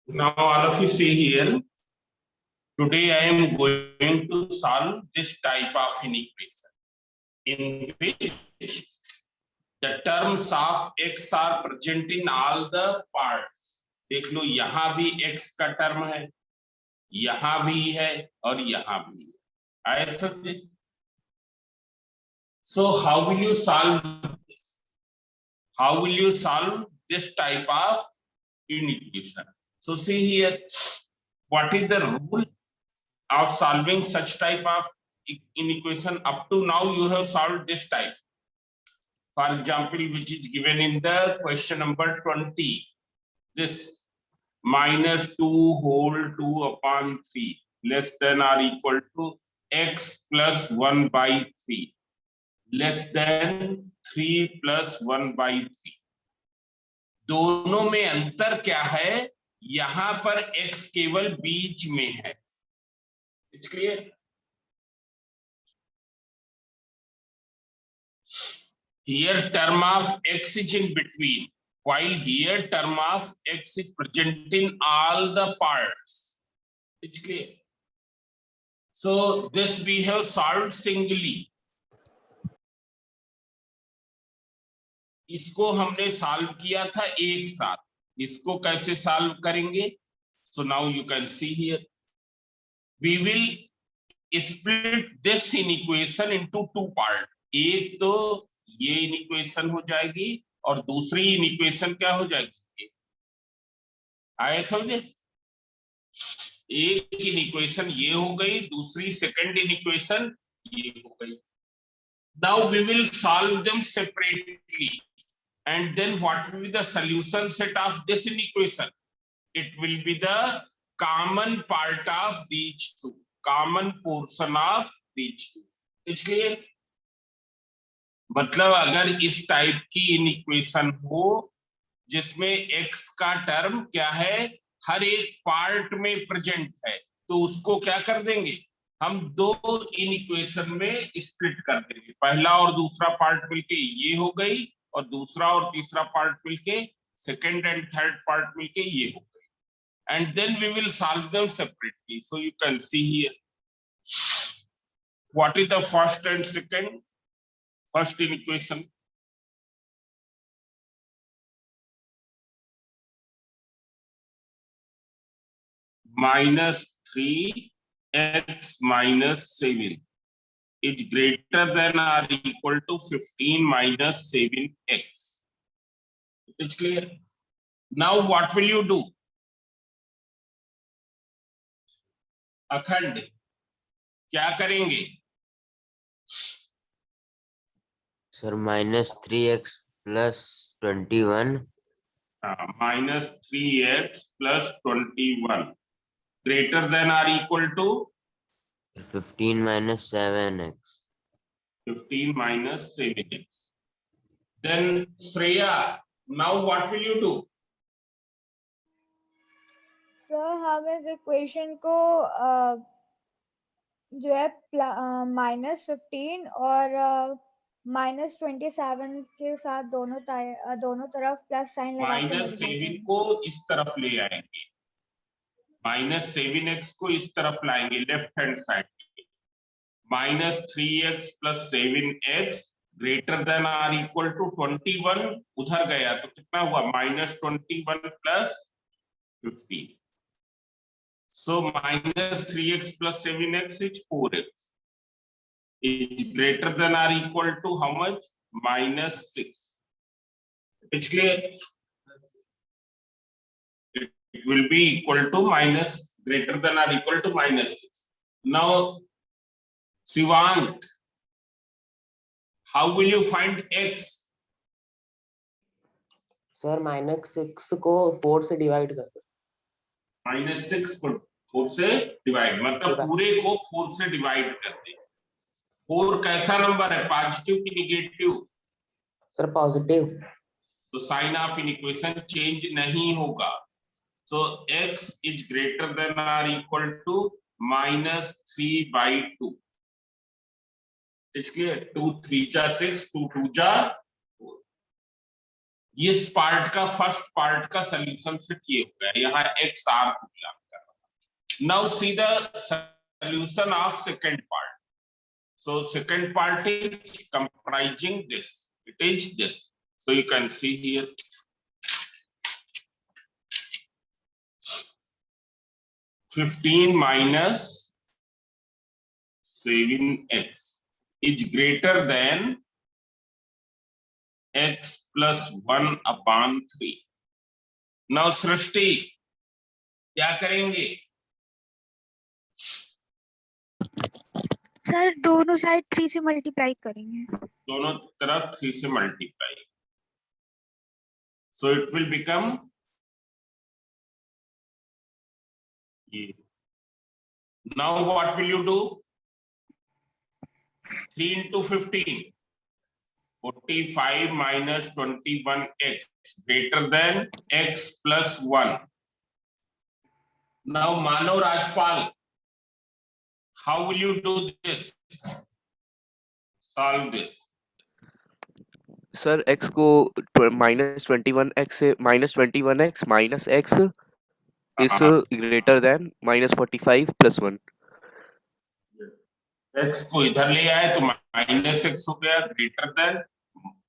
Now all of you see here. Today I am going to solve this type of inequation in which the terms of x are present in all the parts. देख लो यहाँ भी x का term है, यहाँ भी है और यहाँ भी है. आए समझे? So how will you solve this? How will you solve this type of inequation? So see here, what is the rule of solving such type of inequation? Up to now you have solved this type, for example, which is given in the question number 20, this minus 2 whole 2 upon 3 less than or equal to x plus 1 by 3 less than 3 plus 1 by 3. दोनों में अंतर क्या है? यहां पर x केवल बीच में है. It's clear? Here term of x is in between, while here term of x is present in all the parts. It's clear? So this we have solved singly. इसको हमने सॉल्व किया था एक साथ. इसको कैसे सॉल्व करेंगे? So now you can see here. We will split this inequation into two parts. एक तो ये इनिक्वेशन हो जाएगी और दूसरी इनिक्वेशन क्या हो जाएगी? आए समझे? एक इनिक्वेशन ये हो गई, दूसरी सेकंड इनिक्वेशन ये हो गई. Now we will solve them separately, and then what will be the solution set of this inequation? It will be the common part of these two, common portion of these two. It's clear? मतलब अगर इस type की inequation हो जिसमें x का term क्या है, हर एक पार्ट में प्रेजेंट है, तो उसको क्या कर देंगे? हम दो इनिक्वेशन में स्प्लिट कर देंगे. पहला और दूसरा पार्ट मिलके ये हो गई और दूसरा और तीसरा पार्ट मिलके, सेकंड एंड थर्ड पार्ट मिलके ये हो गई. And then we will solve them separately. So you can see here what is the first and second. First inequation, minus 3x minus 7 is greater than or equal to 15 minus 7x. It's clear? Now what will you do? अखंड क्या करेंगे? Sir minus 3x plus 21 minus 3x plus 21 greater than or equal to 15 minus 7x. 15 minus 7x. Then Shreya, now what will you do? Sir हम इस equation को जो है -15 और -27 के साथ दोनों तरफ प्लस साइन लगा के -7 को इस तरफ ले आएंगे, -7x को इस तरफ लाएंगे left hand side. -3x plus 7x greater than or equal to 21 उधर गया तो कितना हुआ? -21 plus 15. So -3x plus 7x is 4x. Is greater than or equal to how much? -6. It's clear? It will be equal to greater than or equal to -6. Now, Sivank, how will you find x? Sir -6 को 4 से divide कर दो. -6 को 4 से divide, मतलब पूरे को 4 से डिवाइड कर दे. 4 कैसा नंबर है? पॉजिटिव की निगेटिव? Sir positive. तो साइन ऑफ इक्वेशन चेंज नहीं होगा. सो x इज ग्रेटर देन और इक्वल टू -3/2. It's clear? 2 3 जा 6, 2 2 जा 4. इस पार्ट का फर्स्ट पार्ट का सोल्यूशन सेट ये हो गया, यहाँ x r को बिलोंग कर रहा है। Now see the solution of second part. So second part is comprising this. It is this. So you can see here. (15 minus 7x) is greater than x plus 1 upon 3. Now सृष्टि क्या करेंगे? Sir दोनों side 3 से multiply करेंगे। दोनों तरफ 3 से multiply. So it will become ये। Now what will you do? 3 into 15, 45 minus 21x greater than x plus 1. Now Mano Rajpal, how will you do this? Solve this. Sir x को -21x से -21x minus x is greater then -45 + 1। x को इधर ले आए तो minus x हो गया, greater than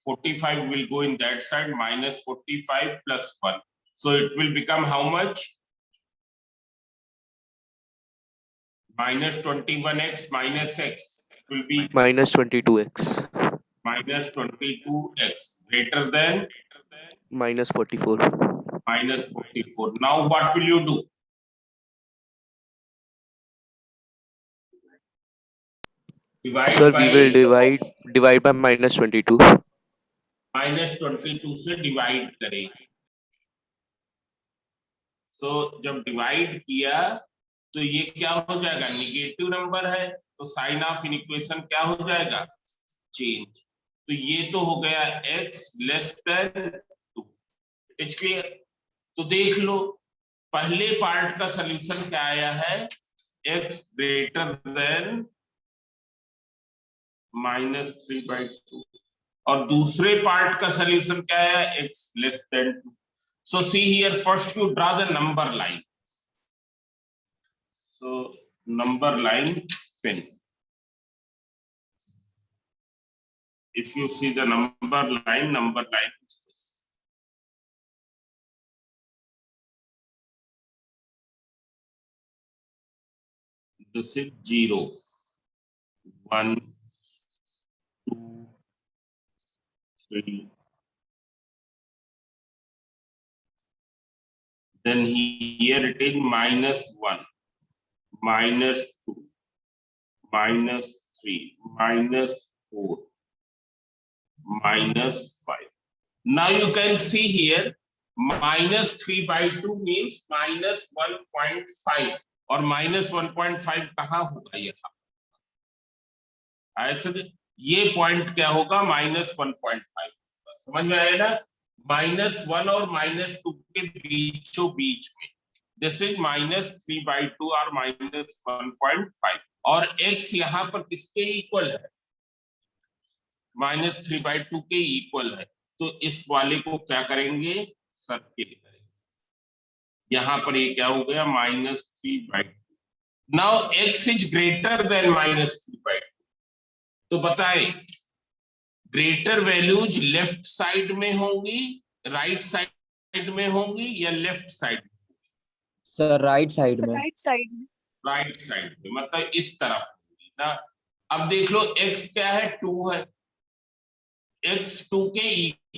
45 will go in that side, -45 + 1. So it will become how much? -21x minus x will be -22x -22x greater than -44। -44. Now what will you do? Divide sir by we will divide by -22। -22 से divide करें। सो जब divide किया तो ये क्या हो जाएगा? Negative number है तो साइन ऑफ इनइक्वेशन क्या हो जाएगा? चेंज। तो ये तो हो गया x less then 2। It's clear? तो देख लो पहले पार्ट का सॉल्यूशन क्या आया है? x ग्रेटर देन -3/2 और दूसरे पार्ट का सॉल्यूशन क्या आया? x less then 2। So see here, first you draw the number line. So number line pen. If you see the number line is this. This is 0, 1, 2, 3. Then here it is -1, -2, -3, -4, -5. Now you can see here -3/2 means -1.5 और -1.5 कहाँ होगा? यहाँ ऐसे ये point क्या होगा? -1.5। समझ में आया ना? -1 और -2 के बीचों बीच में दिस इज -3/2 और -1.5 और x यहाँ पर किसके इक्वल है? -3/2 के इक्वल है। तो इस वाले को क्या करेंगे? सर्किल करेंगे। यहाँ पर ये क्या हो गया? -3/2। Now x is greater then -3/2। तो बताएं ग्रेटर वैल्यूज लेफ्ट साइड में होंगी, राइट साइड में होंगी या लेफ्ट साइड में? सर राइट साइड में। राइट साइड में। राइट साइड में मतलब इस तरफ होगी ना। अब देख लो x क्या है? 2 है। x 2 के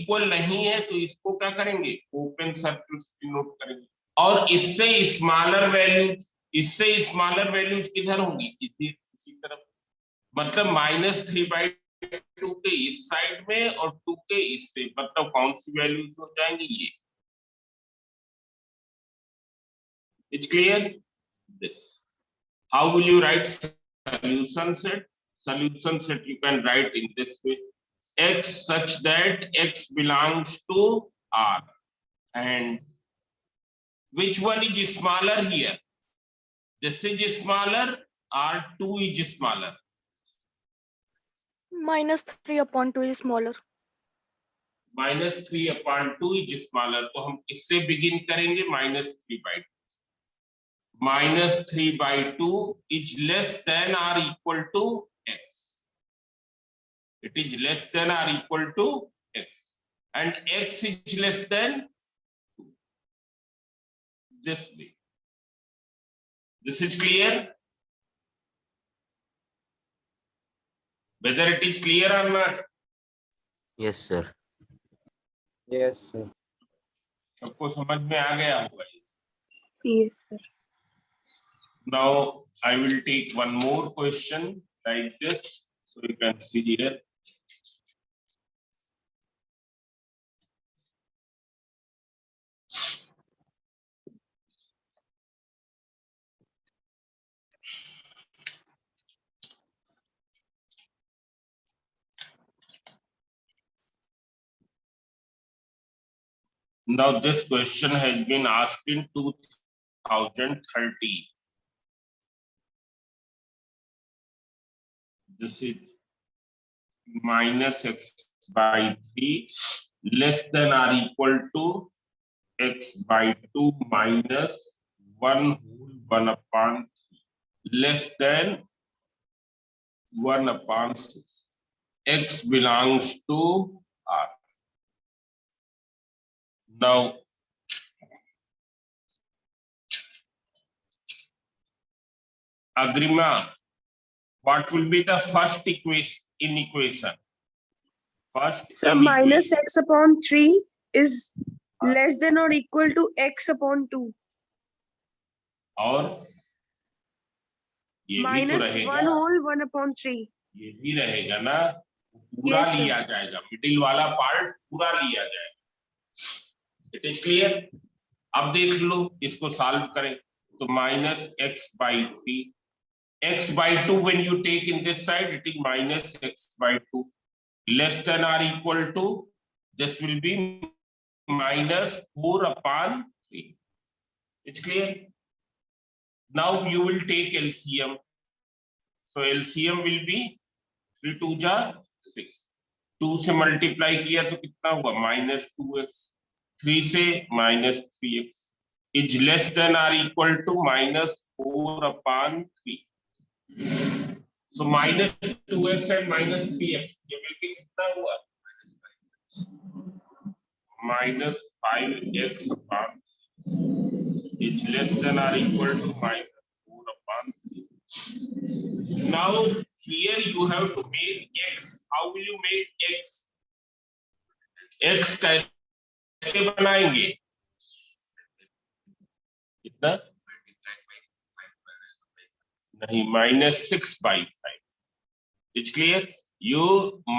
इक्वल नहीं है तो इसको क्या करेंगे? ओपन सर्किल डिनोट करेंगे। और इससे स्मॉलर वैल्यूज किधर होंगी? इसी तरफ। मतलब -3/2 के इस साइड में और 2 के इससे, मतलब कौन सी वैल्यूज हो जाएंगी? ये। It's clear? This how will you write solution set? Solution set you can write in this way: x such that x belongs to R, and which one is smaller here? This is smaller or 2 is smaller? -3/2 is smaller. -3/2 is smaller, तो हम इससे begin करेंगे -3/2. -3/2 is less than or equal to x. It is less than or equal to x, and x is less than 2. This way. This is clear? Whether it is clear or not? Yes, sir. Yes, sir. सबको समझ में आ गया होगा. Yes, sir. Now I will take one more question like this, so you can see here. Now this question has been asked in 2013. This is -x/3 less than or equal to x/2 minus 1/3 less than 1/6. X belongs to R. Now Agrima, what will be the first equation? First So m minus equation. x upon 3 is less than or equal to x upon 2. और ये भी तो Minus रहेगा, 1 whole 1 upon 3. ये भी रहेगा ना, पूरा Yes, sir. लिया जाएगा, मिडिल वाला पार्ट पूरा लिया जाएगा. It is clear? अब देख लो, इसको सॉल्व करें तो -x/3, x/2 when you take in this side it is -x/2 less than or equal to, this will be -4/3. It's clear? Now you will take LCM. So LCM will be 3 2 जा 6. 2 से multiply किया तो कितना हुआ? -2x. 3 से -3x is less than or equal to -4/3. So -2x and -3x, ये मिलके कितना हुआ? -5x/6 is less than or equal to -4/3. Now here you have to make x. How will you make x? x कैसे बनाएंगे? कितना? नहीं, -6/5. It's clear? You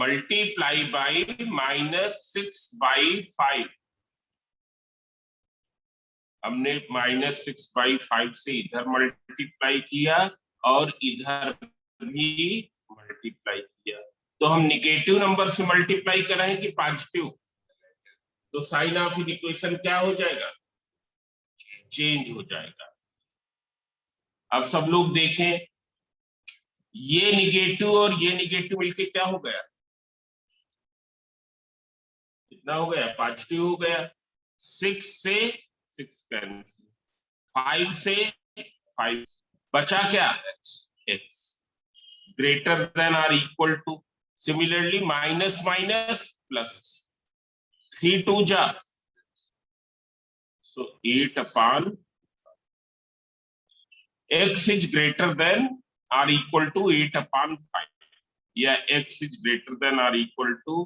multiply by -6/5. हमने -6/5 से इधर मल्टीप्लाई किया और इधर भी मल्टीप्लाई किया, तो हम निगेटिव नंबर से मल्टीप्लाई कर रहे हैं कि पॉजिटिव? तो साइन ऑफ इन इक्वेशन क्या हो जाएगा? चेंज हो जाएगा. अब सब लोग देखें, ये निगेटिव और ये निगेटिव मिलके क्या हो गया? कितना हो गया? पॉजिटिव हो गया. 6 से 6 कैंसिल, 5 से 5 बचा क्या? x ग्रेटर देन और equal to. Similarly minus minus plus, 3 2 जा, so 8/, x is greater than or equal to 8/5. या x is greater than or equal to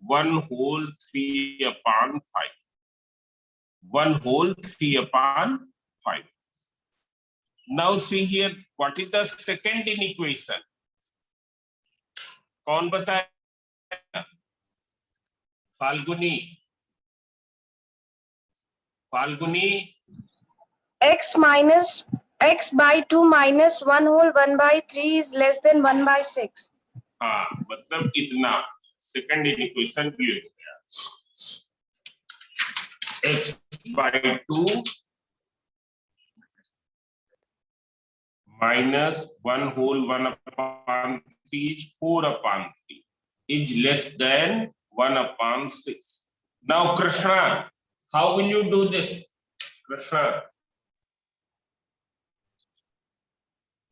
1/3/5. 1/3/5. Now see here, what is the second inequation? कौन बताएगा? Falguni. x/2 minus 1 whole 1/3 is less than 1/6. हाँ, मतलब इतना. Second equation clear हो गया. x/2 minus 1 whole 1/3 is 4/3 is less than 1/6. Now, Krishna, how will you do this? Krishna,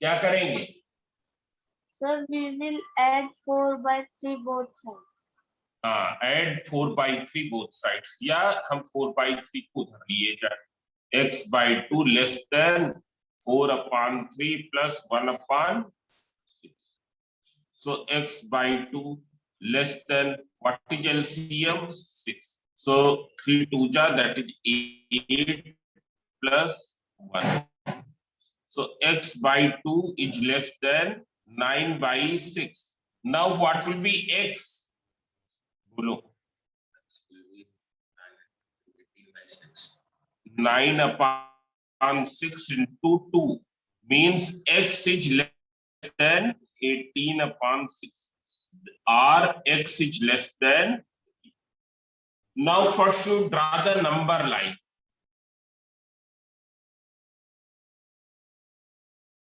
क्या करेंगे? Sir, we will add 4/3 both sides. Add 4/3 both sides. या हम 4/3 को धर लिए जाए. x/2 less than 4/3 plus 1/6. So x/2 less than, what is LCM? 6. So 3 2 that is 8 plus 1. So x/2 is less than 9/6. Now what will be x? बोलो. 9/6 into 2 means x is less than 18/6, or x is less than. Now first you draw the number line.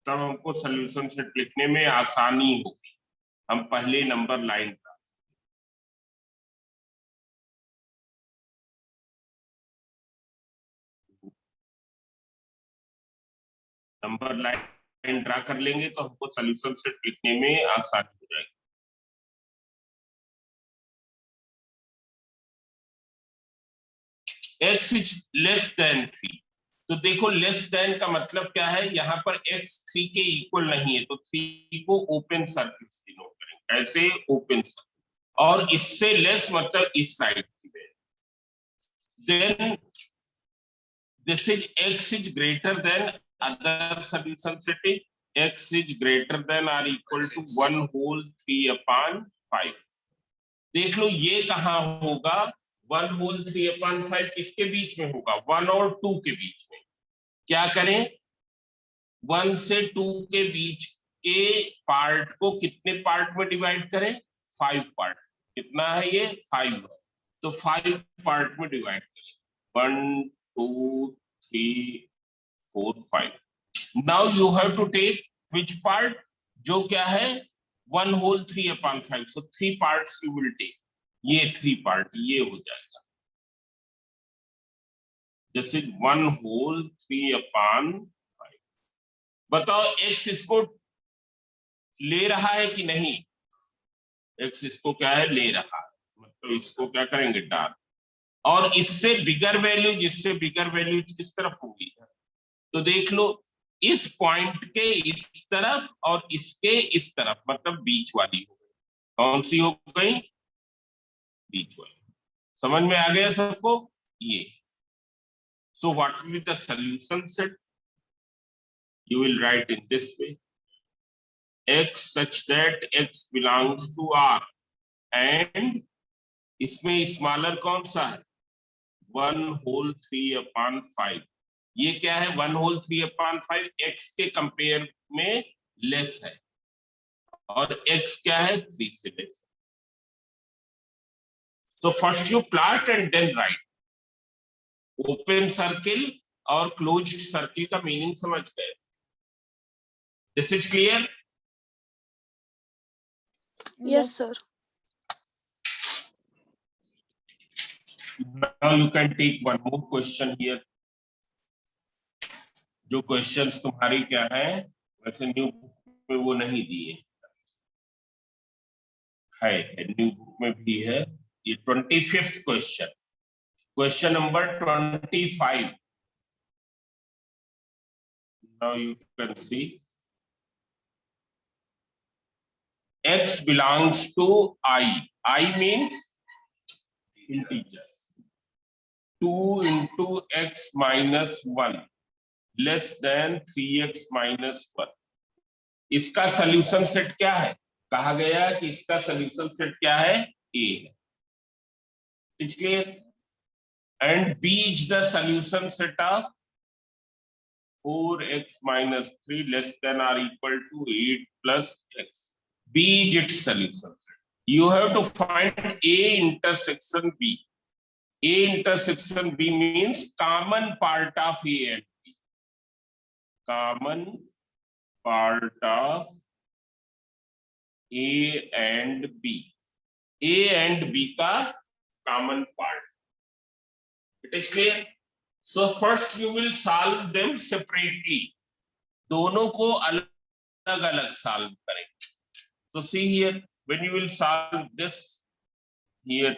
तब हमको solution set लिखने में आसानी होगी. हम पहले number line का नंबर लाइन ड्रा कर लेंगे तो हमको सॉल्यूशन सेट लिखने में आसानी हो जाएगी. x is less than 3. तो देखो लेस देन का मतलब क्या है, यहाँ पर x 3 के इक्वल नहीं है, तो 3 को ओपन सर्किल से डिनोट करेंगे. ऐसे ओपन सर्किल, और इससे लेस मतलब इस साइड की value. Then this is x is greater than other solution set is x is greater than और इक्वल टू 1/3/5. देख लो ये कहाँ होगा. 1/3/5 किसके बीच में होगा? 1 और 2 के बीच में. क्या करें? 1 से 2 के बीच के पार्ट को कितने पार्ट में डिवाइड करें? 5 पार्ट. कितना है ये? 5 है. तो 5 पार्ट में डिवाइड करें. 1 2 3 4 5. Now you have to take which part? जो क्या है? 1/3/5. So 3 parts you will take. ये 3 पार्ट ये हो जाएगा. This is 1/3/5. बताओ x इसको ले रहा है कि नहीं? x इसको क्या है? ले रहा है. मतलब इसको क्या करेंगे? डाल. और इससे बिगर वैल्यू, जिससे बिगर वैल्यू किस तरफ होगी? तो देख लो, इस पॉइंट के इस तरफ और इसके इस तरफ, मतलब बीच वाली हो गई. कौन सी हो गई? बीच वाली. समझ में आ गया सबको? ये. So what will be the solution set? You will write in this way: x such that x belongs to R, and इसमें स्मॉलर कौन सा है? 1/3/5. ये क्या है? 1/3/5 x के कंपेयर में लेस है, और x क्या है? 3 से less. So first you plot and then write. Open circle और क्लोज्ड सर्किल का मीनिंग समझ गए? This is clear? Yes, sir. Now you can take one more question here. जो क्वेश्चंस तुम्हारी क्या है, वैसे न्यू बुक में वो नहीं दिए है, न्यू बुक में भी है. ये 25th question. Question number 25. Now you can see x belongs to I. I means integers. 2 into x minus 1 less than 3x minus 1. इसका सॉल्यूशन सेट क्या है? कहा गया कि इसका सॉल्यूशन सेट क्या है? A है. It's clear? And B is the solution set of 4x minus 3 less than or equal to 8 plus x. B is its solution set. You have to find A intersection B. A intersection B means common part of A and B. Common part of A and B. A and B का common part. It is clear? So first you will solve them separately. दोनों को अलग अलग solve करें. So see here, when you will solve this here,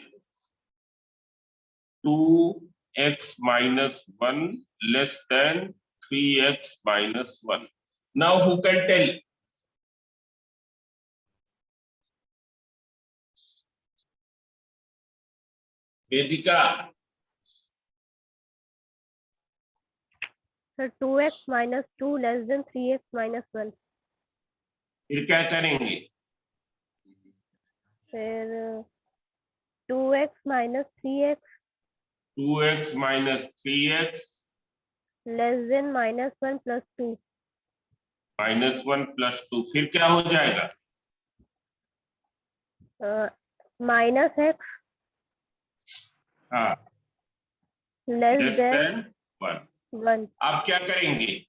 2x minus 1 less than 3x minus 1. Now who can tell? Vedika. Sir, 2x minus 2 less than 3x minus 1. फिर क्या करेंगे? फिर 2x minus 3x 2x minus 3x less than minus 1 plus 2. minus 1 plus 2. फिर क्या हो जाएगा? Minus x हाँ, less less than than 1. 1. आप क्या करेंगे?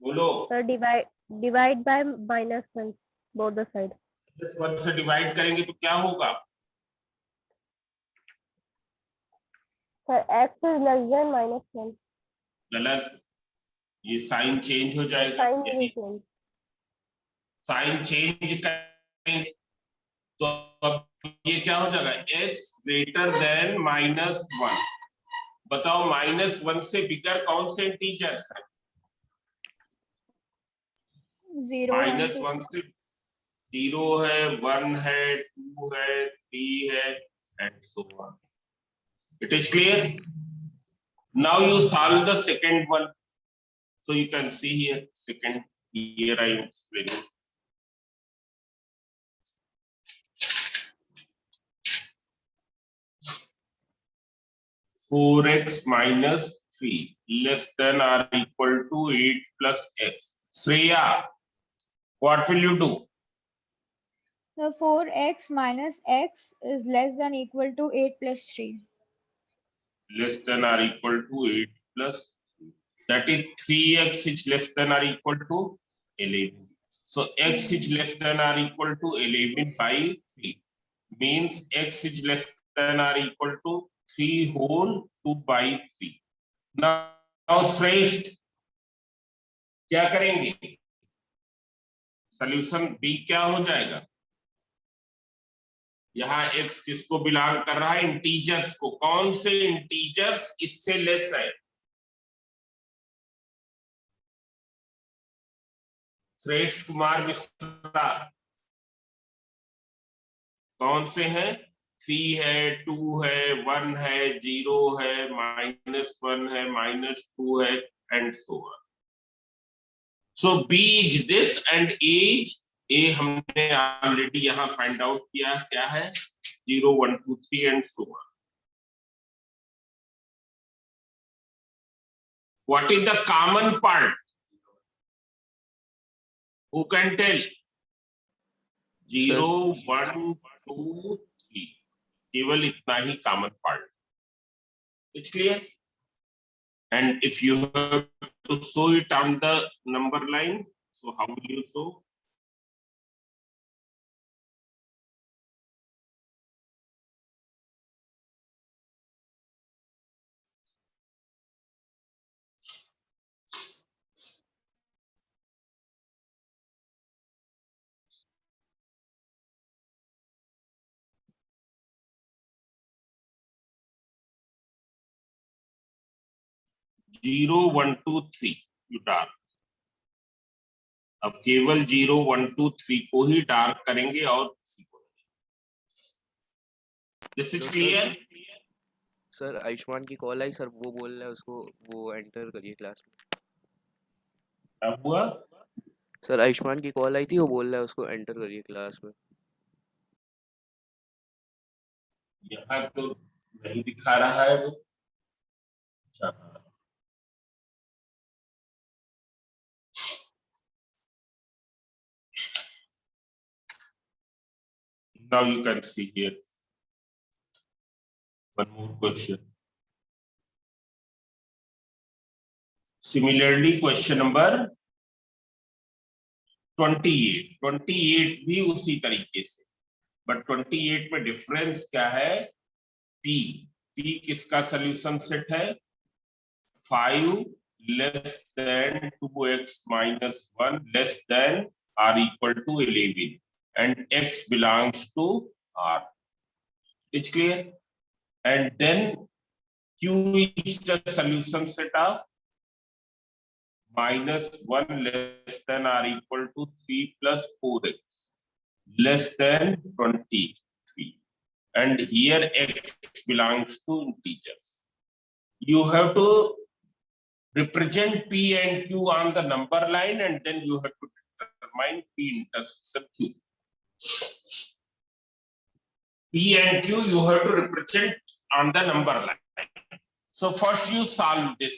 बोलो. Sir, divide by minus 1 both the side. इस 1 से डिवाइड करेंगे तो क्या होगा? Sir, x is less than minus 1. गलत. ये साइन चेंज हो जाएगा. Sign will यही change. साइन चेंज करेंगे तो अब ये क्या हो जाएगा? x greater then minus 1. बताओ माइनस 1 से बिगर कौन से इंटीजर्स है? 0 माइनस 1 से 0 है, 1 है, 2 है, 3 है, and so on. It is clear? Now you solve the second one. So you can see here, second, here I am explaining. Four x minus 3 less than or equal to 8 plus x. Shreya, what will you do? So 4x minus x is less than equal to 8 plus 3. Less than or equal to 8 plus 3. That is 3x is less than or equal to 11. So x is less than or equal to 11 by 3. Means x is less than or equal to 3 whole 2 by 3. Now श्रेष्ठ क्या करेंगे? Solution B क्या हो जाएगा? यहाँ x किसको belong कर रहा है? इंटीजर्स को. कौन से इंटीजर्स इससे लेस है? श्रेष्ठ कुमार मिश्रा. कौन से हैं? 3 है, 2 है, 1 है, 0 है, -1 है, -2 है, and so on. So B is this and A is A हमने ऑलरेडी यहाँ फाइंड आउट किया. क्या है? 0, 1, 2, 3 and so on. What is the common part? Who can tell? 0, 1, 2, 3. केवल इतना ही common part. It's clear? And if you have to show it on the number line, so how will you show? Zero 1 2 3 you dark. अब केवल 0 1 2 3 को ही dark करेंगे और किसी को नहीं. This is clear? Sir Ayushman की कॉल आई सर, वो बोल रहा है उसको वो एंटर करिए क्लास में. क्या हुआ? सर आयुष्मान की कॉल आई थी, वो बोल रहा है उसको एंटर करिए क्लास में. यहाँ तो नहीं दिखा रहा है वो. अच्छा, now you can see here one more question. Similarly, question number 28. 28 भी उसी तरीके से, बट 28 में डिफरेंस क्या है? P किसका सोल्यूशन सेट है? 5 less than 2x minus 1 less than or equal to 11 and x belongs to R. It's clear? And then Q is the solution set of minus 1 less than or equal to 3 plus 4x less than 23. And here x belongs to integers. You have to represent P and Q on the number line, and then you have to determine P intersection Q. P and Q you have to represent on the number line. So first you solve this.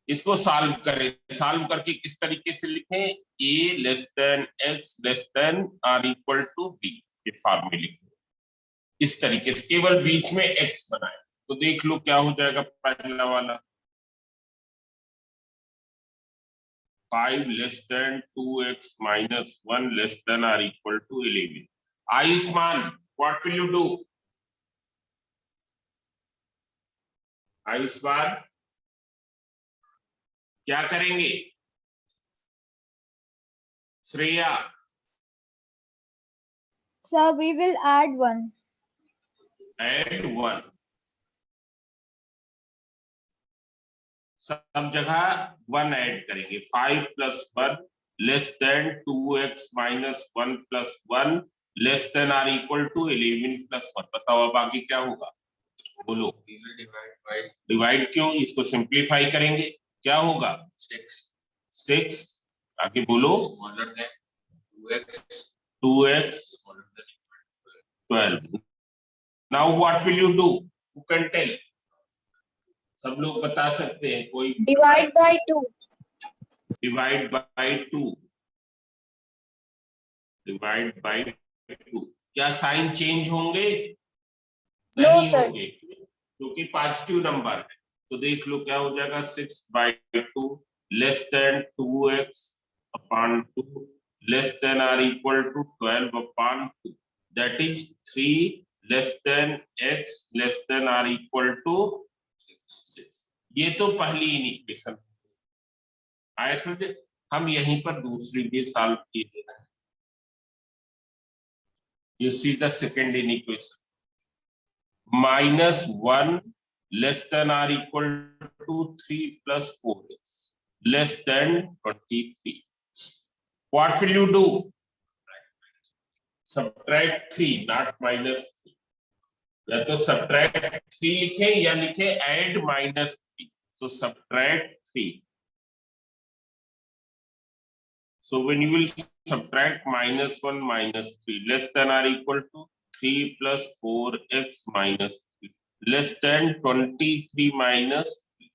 इसको solve करें. Solve करके किस तरीके से लिखें? A less than x less than or equal to B. ये फॉर्मूले लिखें इस तरीके से, केवल बीच में x बनाए. तो देख लो क्या हो जाएगा. पहला वाला 5 less than 2x minus 1 less than or equal to 11. Ayushman, what will you do? Ayushman, क्या करेंगे? Shreya, Sir, we will add 1. add 1. सब जगह 1 ऐड करेंगे. 5 plus 1 less than 2x minus 1 plus 1 less than or equal to 11 plus 1. बताओ अब आगे क्या होगा? बोलो. डिवाइड क्यों? इसको सिंप्लीफाई करेंगे. क्या होगा? 6. आगे बोलो. 2x 12. Now what will you do? Who can tell? सब लोग बता सकते हैं. कोई Divide by 2. Divide by 2. Divide by 2. क्या साइन चेंज होंगे? No, नहीं sir. होंगे क्योंकि पॉजिटिव नंबर है. तो देख लो क्या हो जाएगा. 6/2 less than 2x upon 2 less than और equal to 12 upon 2. That is 3 less than x less than और इक्वल टू 6. ये तो पहली इक्वेशन आया समझे. हम यहीं पर दूसरी भी सॉल्व किए देना है. You see the second equation. -1 less than or equal to 3 plus 4x less than 23. What will you do? Subtract 3, not -3. या तो subtract 3 लिखे या लिखे add -3. So subtract 3. So when you will subtract -1 -3 less than or equal to 3 plus 4x minus 3 less than 23 minus 3.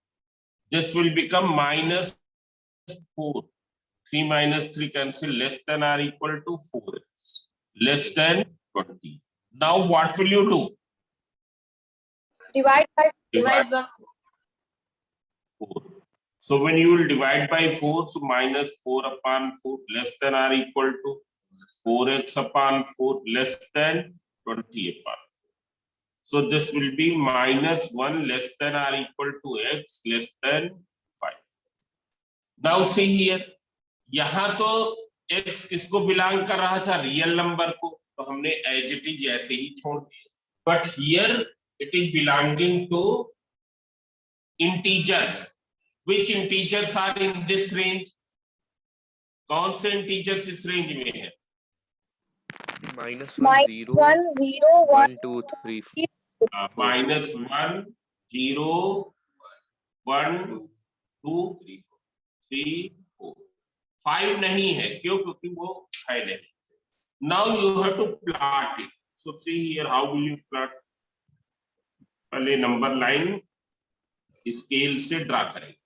This will become -4. 3 minus 3 cancel. Less than or equal to 4x less than 20. Now what will you do? Divide by Divide by 4. So when you will divide by 4, so -4 upon 4 less than or equal to 4x upon 4 less than 20 upon 4. So this will be -1 less than or equal to x less than 5. Now see here, यहां तो x किसको belong कर रहा था? Real number को. तो हमने as it is ऐसे ही छोड़ दिया. But here it is belonging to integers. Which integers are in this range? कौन से इंटीजर्स इस रेंज में है? -1 -1 0 1 1 2 3 -1 0 1 2 3 4 5 नहीं है. क्यों? क्योंकि वो है नहीं. Now you have to plot it. So see here, how will you plot? पहले नंबर लाइन स्केल से ड्रा करेंगे.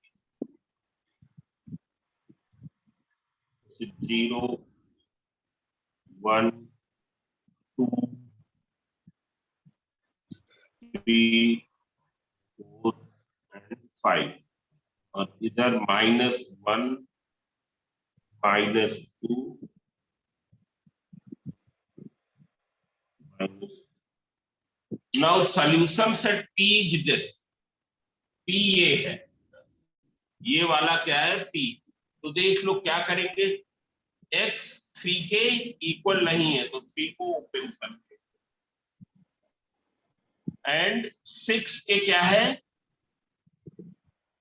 0 1 2 3 4 and 5. और इधर -1 -2 -, now solution set P is this, P ये है, ये वाला क्या है P। तो देख लो क्या करेंगे, x 3 के इक्वल नहीं है तो 3 को ओपन करते एंड 6 के क्या है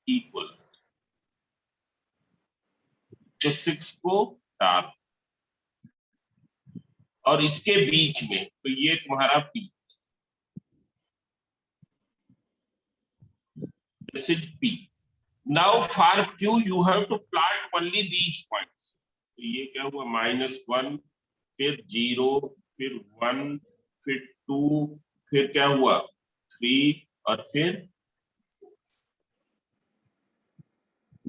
इक्वल, तो 6 को डाल और इसके बीच में, तो ये तुम्हारा P, this is P। Now for Q you have to plot only these points। तो ये क्या हुआ -1, फिर 0, फिर 1, फिर 2, फिर क्या हुआ 3 और फिर 4।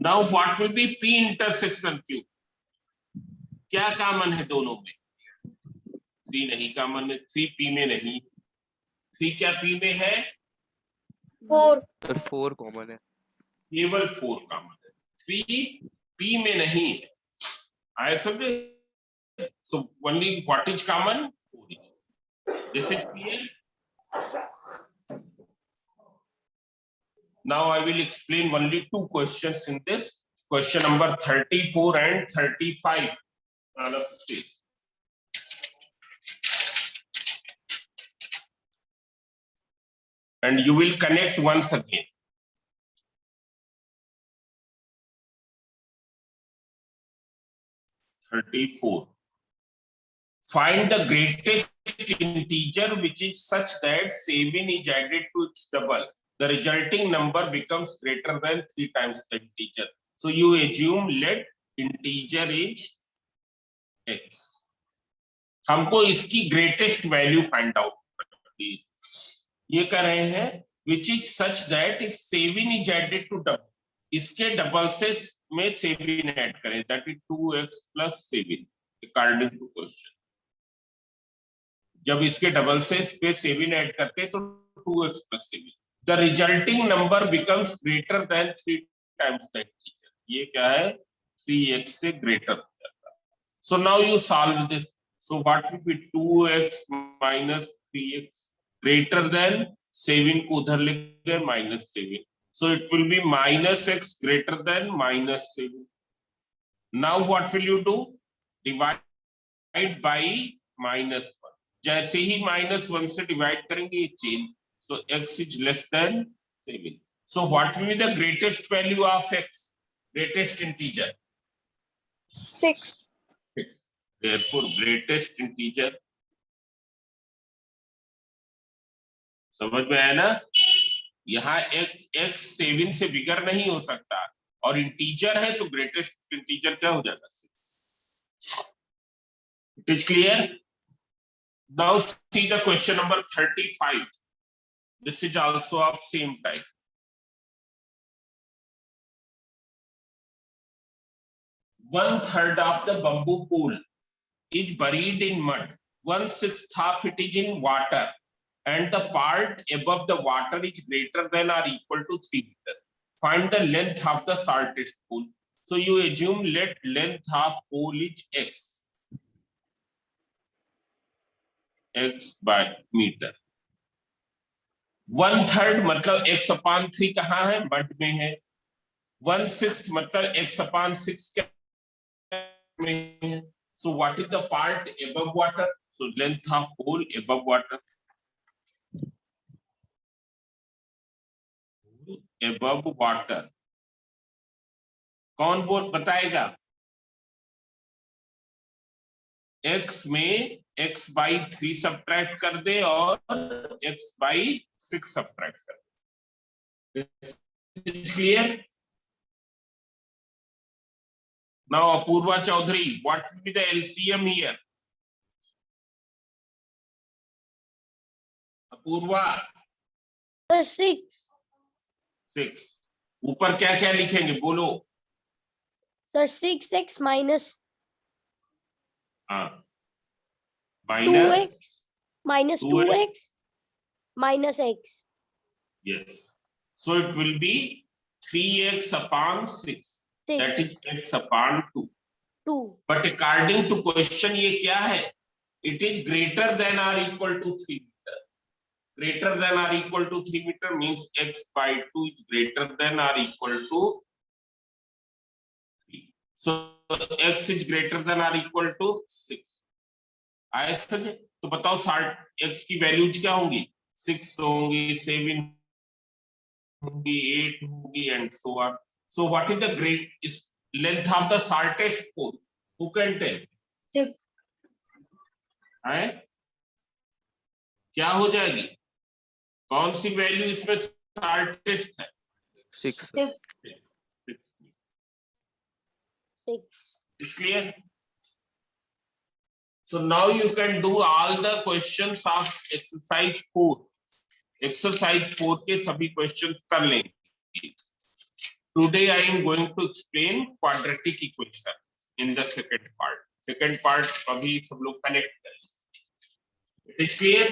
Now what will be P intersection Q? क्या कॉमन है दोनों में? 3 नहीं कॉमन है, 3 P में नहीं, 3 क्या P में है? 4. सर 4 कॉमन है। केवल 4 कॉमन है, 3 P में नहीं है। आया समझे? So only what is common? 4 is. This is clear? Now I will explain only 2 questions in this. Question number 34 and 35. And you will connect once again. Find the greatest integer which is such that 7 is added to its double. The resulting number becomes greater than 3 times the integer. So you assume let integer is x. हमको इसकी greatest value find out करनी है। ये कर रहे हैं which is such that if 7 is added to double, इसके double से में 7 ऐड करें, that is 2x plus 7 according to question। जब इसके डबल से पे 7 ऐड करते हैं तो 2x plus 7, the resulting number becomes greater than 3 times the integer। ये क्या है 3x से greater हो जाता है। So now you solve this। So what will be 2x minus 3x greater than 7 को उधर लिख गए -7। So it will be -x greater than -7। Now what will you do? Divide by -1। जैसे ही -1 से डिवाइड करेंगे ये change, so x is less than 7। So what will be the greatest value of x? Greatest integer 6. 6। Therefore greatest integer, समझ में आया ना? यहाँ x 7 से बिगर नहीं हो सकता और इंटीजर है तो ग्रेटेस्ट इंटीजर क्या हो जाएगा 6। It is clear? Now see the question number 35। This is also of same type. One third of the bamboo pool is buried in mud. 1/6 half it is in water, and the part above the water is greater than or equal to 3 meters. Find the length of the shortest pool. So you assume let length of pool is x, x by meter। 1/3 मतलब x upon 3 कहाँ है? Mud में है। 1/6 मतलब x upon 6 क्या में है? So what is the part above water? So length of pool above water, above water। कौन बोल बताएगा? x में x by 3 सब्ट्रैक्ट कर दे और x by 6 सब्ट्रैक्ट कर दे। Clear? Now Apurva Chaudhary, what will be the LCM here? Apurva? Sir, 6. 6। ऊपर क्या क्या लिखेंगे बोलो? Sir, 6x minus हाँ minus 2x minus 2x minus x. yes, so it will be 3x upon 6, that is 6. x upon 2। 2. but according to question ये क्या है? It is greater than or equal to 3 meter। greater than or equal to 3 meter means x by 2 is greater than or equal to 3. So x is greater than or equal to 6. आया समझ? तो बताओ x की values क्या होंगी? 6 होंगी, 7 होंगी, 8 होंगी and so on. So what is the length of the shortest pole? Who can tell? 6. है? क्या हो जाएगी? कौन सी वैल्यू इसमें शॉर्टेस्ट है? 6. 6. Is clear? So now you can do all the questions of exercise 4. Exercise 4 के सभी questions कर लेंगे. Today I am going to explain quadratic equation in the second part. Second part अभी सब लोग connect करें. It is clear?